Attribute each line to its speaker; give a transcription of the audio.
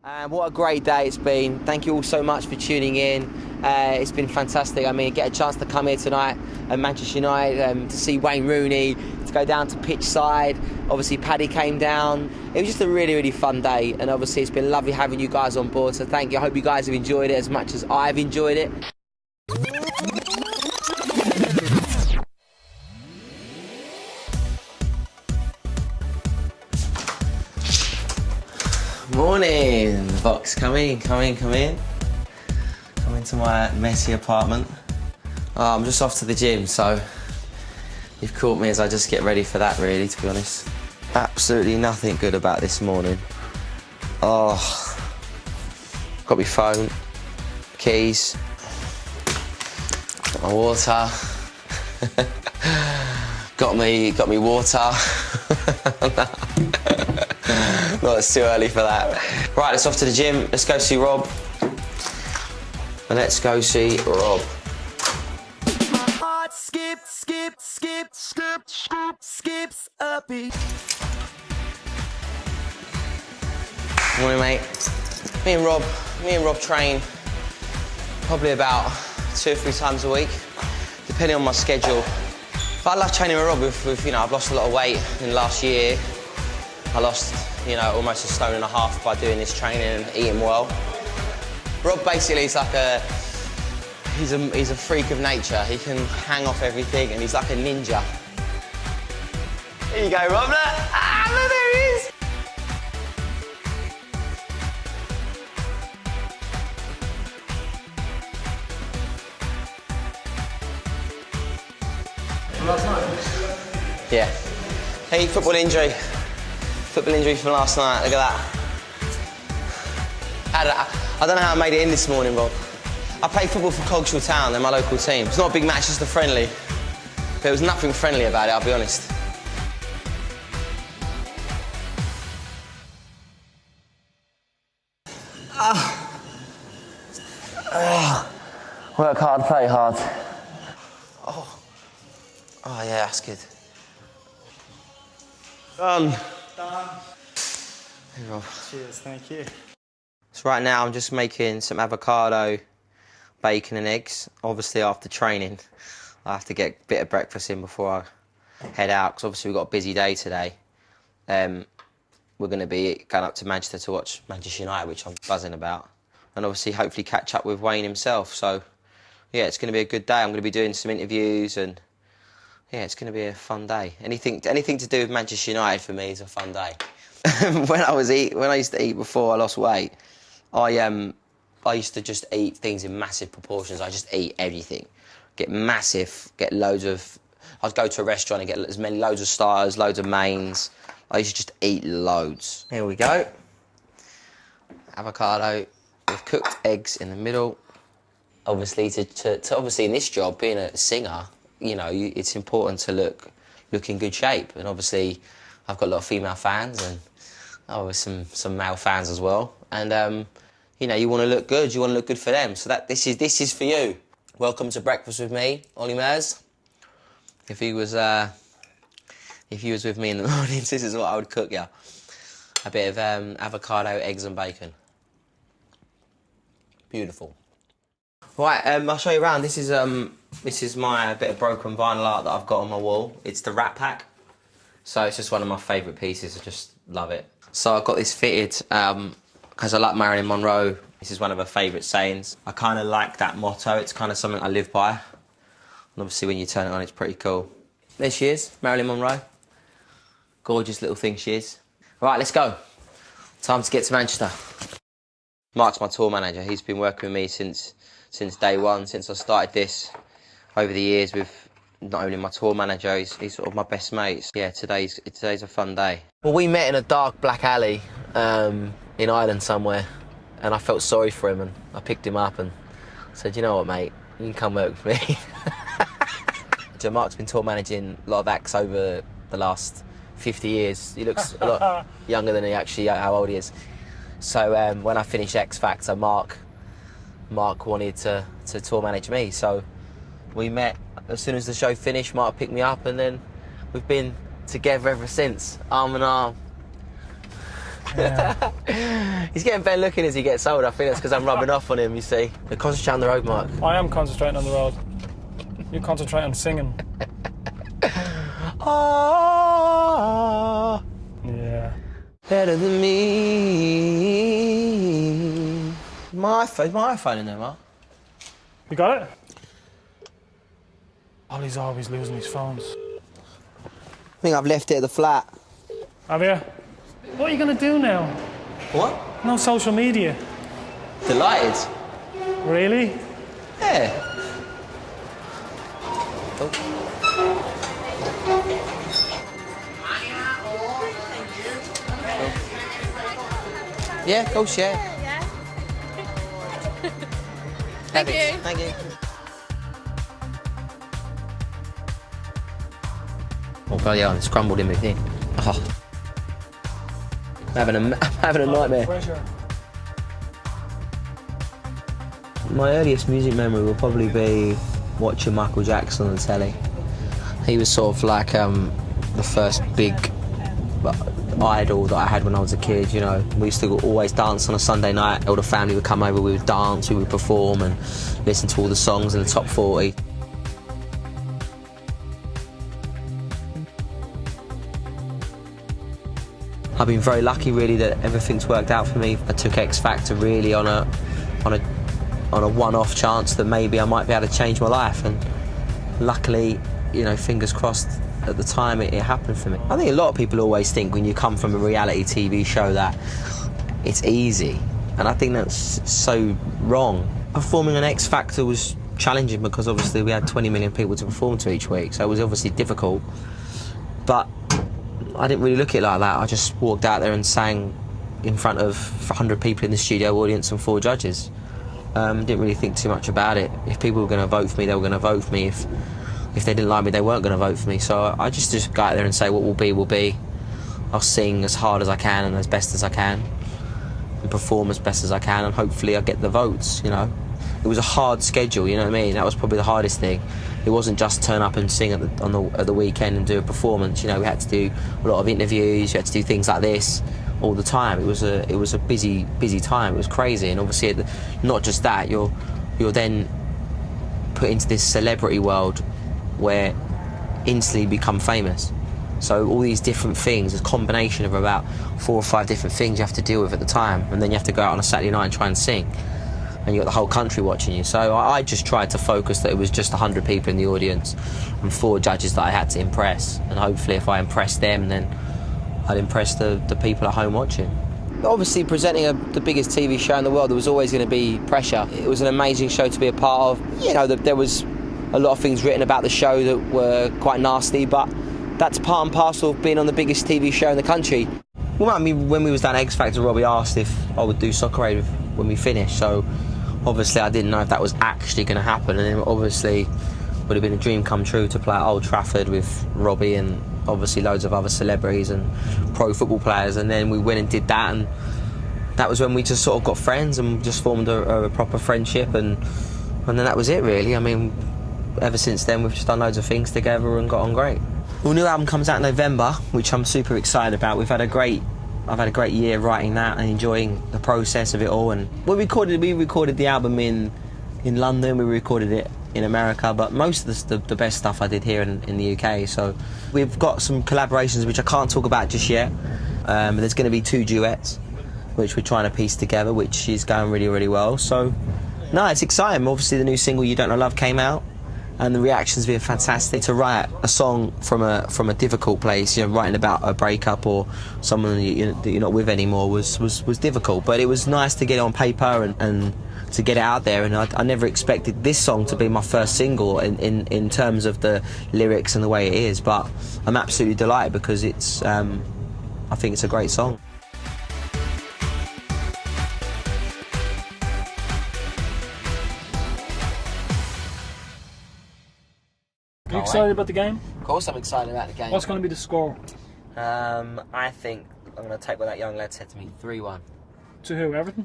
Speaker 1: What a great day it's been. Thank you all so much for tuning in. It's been fantastic. I mean, get a chance to come here tonight at Manchester United to see Wayne Rooney, to go down to pitch side. Obviously, Paddy came down. It was just a really, really fun day. And obviously, it's been lovely having you guys on board. So thank you. I hope you guys have enjoyed it as much as I've enjoyed it. Morning, Vox. Come in. Come into my messy apartment. I'm just off to the gym, so you've caught me as I just get ready for that, really, to be honest. Absolutely nothing good about this morning. Got my phone, keys, got my water, got me water. No, it's too early for that. Right, let's off to the gym. Let's go see Rob. And let's go see Rob.
Speaker 2: My heart skips a beat.
Speaker 1: Morning, mate. Me and Rob train probably about 2 or 3 times a week, depending on my schedule. But I love training with Rob. I've lost a lot of weight in the last year. I lost, almost 1.5 stone by doing this training and eating well. Rob basically is like he's a freak of nature. He can hang off everything and he's like a ninja. There you go, Rob. Look, there he is.
Speaker 3: Last night?
Speaker 1: Yeah. Hey, football injury from last night. Look at that. I don't know how I made it in this morning, Bob. I play football for Coggeshall Town. They're my local team. It's not a big match, just a friendly. There was nothing friendly about it, I'll be honest. Work hard, play hard. Oh yeah, that's good. Done. Hey, Rob.
Speaker 3: Cheers, thank you.
Speaker 1: So right now I'm just making some avocado, bacon and eggs. Obviously after training, I have to get a bit of breakfast in before I head out, because obviously we've got a busy day today. We're going to be going up to Manchester to watch Manchester United, which I'm buzzing about. And obviously hopefully catch up with Wayne himself. So yeah, it's going to be a good day. I'm going to be doing some interviews and yeah, it's going to be a fun day. Anything to do with Manchester United for me is a fun day. When I used to eat before I lost weight, I used to just eat things in massive proportions. I just eat everything, get loads of. I'd go to a restaurant and get loads of starters, loads of mains. I used to just eat loads. Here we go. Avocado with cooked eggs in the middle. Obviously, obviously in this job, being a singer, it's important to look in good shape. And obviously, I've got a lot of female fans and some male fans as well. And you want to look good. You want to look good for them. So this is for you. Welcome to breakfast with me, Olly Murs. If he was with me in the mornings, this is what I would cook you. A bit of avocado, eggs and bacon. Beautiful. Right, I'll show you around. This is my bit of broken vinyl art that I've got on my wall. It's the Rat Pack. So it's just one of my favourite pieces. I just love it. So I've got this fitted because I like Marilyn Monroe. This is one of her favourite sayings. I kind of like that motto. It's kind of something I live by. And obviously when you turn it on, it's pretty cool. There she is, Marilyn Monroe. Gorgeous little thing she is. Right, let's go. Time to get to Manchester. Mark's my tour manager. He's been working with me since day one, since I started this. Over the years with not only my tour manager, he's sort of my best mates. Yeah, today's a fun day. Well, we met in a dark black alley in Ireland somewhere, and I felt sorry for him, and I picked him up and said, you know what, mate, you can come work with me. So Mark's been tour managing a lot of acts over the last 50 years. He looks a lot younger than how old he is. So when I finished X Factor, Mark wanted to tour manage me. So we met as soon as the show finished. Mark picked me up, and then we've been together ever since, arm in arm.
Speaker 3: Yeah.
Speaker 1: He's getting better looking as he gets older. I think that's because I'm rubbing off on him, you see. Concentrate on the road, Mark.
Speaker 3: I am concentrating on the road. You concentrate on singing.
Speaker 1: Oh,
Speaker 3: Yeah.
Speaker 1: better than me. My iPhone in there, Mark.
Speaker 3: You got it? Olly's always losing his phones.
Speaker 1: I think I've left it at the flat.
Speaker 3: Have you? What are you going to do now?
Speaker 1: What?
Speaker 3: No social media.
Speaker 1: Delighted.
Speaker 3: Really?
Speaker 1: Yeah. Oh. Yeah, of course, yeah.
Speaker 4: Thank you.
Speaker 1: Thank you. Oh, bloody hell, it's crumbled in me here. Oh. I'm having a nightmare.
Speaker 3: Pressure.
Speaker 1: My earliest music memory will probably be watching Michael Jackson on the telly. He was sort of like the first big idol that I had when I was a kid, you know. We used to always dance on a Sunday night. All the family would come over, we would dance, we would perform and listen to all the songs in the top 40. I've been very lucky really that everything's worked out for me. I took X Factor really on a one-off chance that maybe I might be able to change my life, and luckily, you know, fingers crossed, at the time it happened for me. I think a lot of people always think when you come from a reality TV show that it's easy, and I think that's so wrong. Performing on X Factor was challenging because obviously we had 20 million people to perform to each week, so it was obviously difficult, but I didn't really look at it like that. I just walked out there and sang in front of 100 people in the studio audience and 4 judges. Didn't really think too much about it. If people were going to vote for me, they were going to vote for me. If they didn't like me, they weren't going to vote for me. So I just go out there and say what will be, will be. I'll sing as hard as I can and as best as I can, and perform as best as I can, and hopefully I get the votes, you know. It was a hard schedule, you know what I mean? That was probably the hardest thing. It wasn't just turn up and sing at the weekend and do a performance. You know, we had to do a lot of interviews. You had to do things like this all the time. It was a busy time. It was crazy, and obviously, not just that. You're then put into this celebrity world where instantly you become famous. So all these different things, a combination of about 4 or 5 different things you have to deal with at the time, and then you have to go out on a Saturday night and try and sing. And you've got the whole country watching you. So I just tried to focus that it was just 100 people in the audience and 4 judges that I had to impress. And hopefully if I impressed them, then I'd impress the people at home watching. Obviously presenting the biggest TV show in the world, there was always going to be pressure. It was an amazing show to be a part of. You know, there was a lot of things written about the show that were quite nasty, but that's part and parcel of being on the biggest TV show in the country. Well, I mean, when we was down at X Factor, Robbie asked if I would do Soccer Aid when we finished, so obviously I didn't know if that was actually going to happen, and it obviously would have been a dream come true to play at Old Trafford with Robbie and obviously loads of other celebrities and pro football players, and then we went and did that, and that was when we just sort of got friends and just formed a proper friendship, and then that was it really. I mean, ever since then we've just done loads of things together and got on great. Well, new album comes out in November, which I'm super excited about. I've had a great year writing that and enjoying the process of it all. And we recorded the album in London, we recorded it in America, but most of the best stuff I did here in the UK. So we've got some collaborations which I can't talk about just yet. There's going to be 2 duets which we're trying to piece together, which is going really, really well. So no, it's exciting. Obviously the new single You Don't Know Love came out, and the reaction's been fantastic. To write a song from a difficult place, you know, writing about a breakup or someone that you're not with anymore was difficult, but it was nice to get it on paper and to get it out there. And I never expected this song to be my first single in terms of the lyrics and the way it is, but I'm absolutely delighted because it's I think it's a great song.
Speaker 3: Are you excited about the game?
Speaker 1: Of course I'm excited about the game.
Speaker 3: What's going to be the score?
Speaker 1: I think I'm going to take what that young lad said to me, 3-1.
Speaker 3: To who? Everton?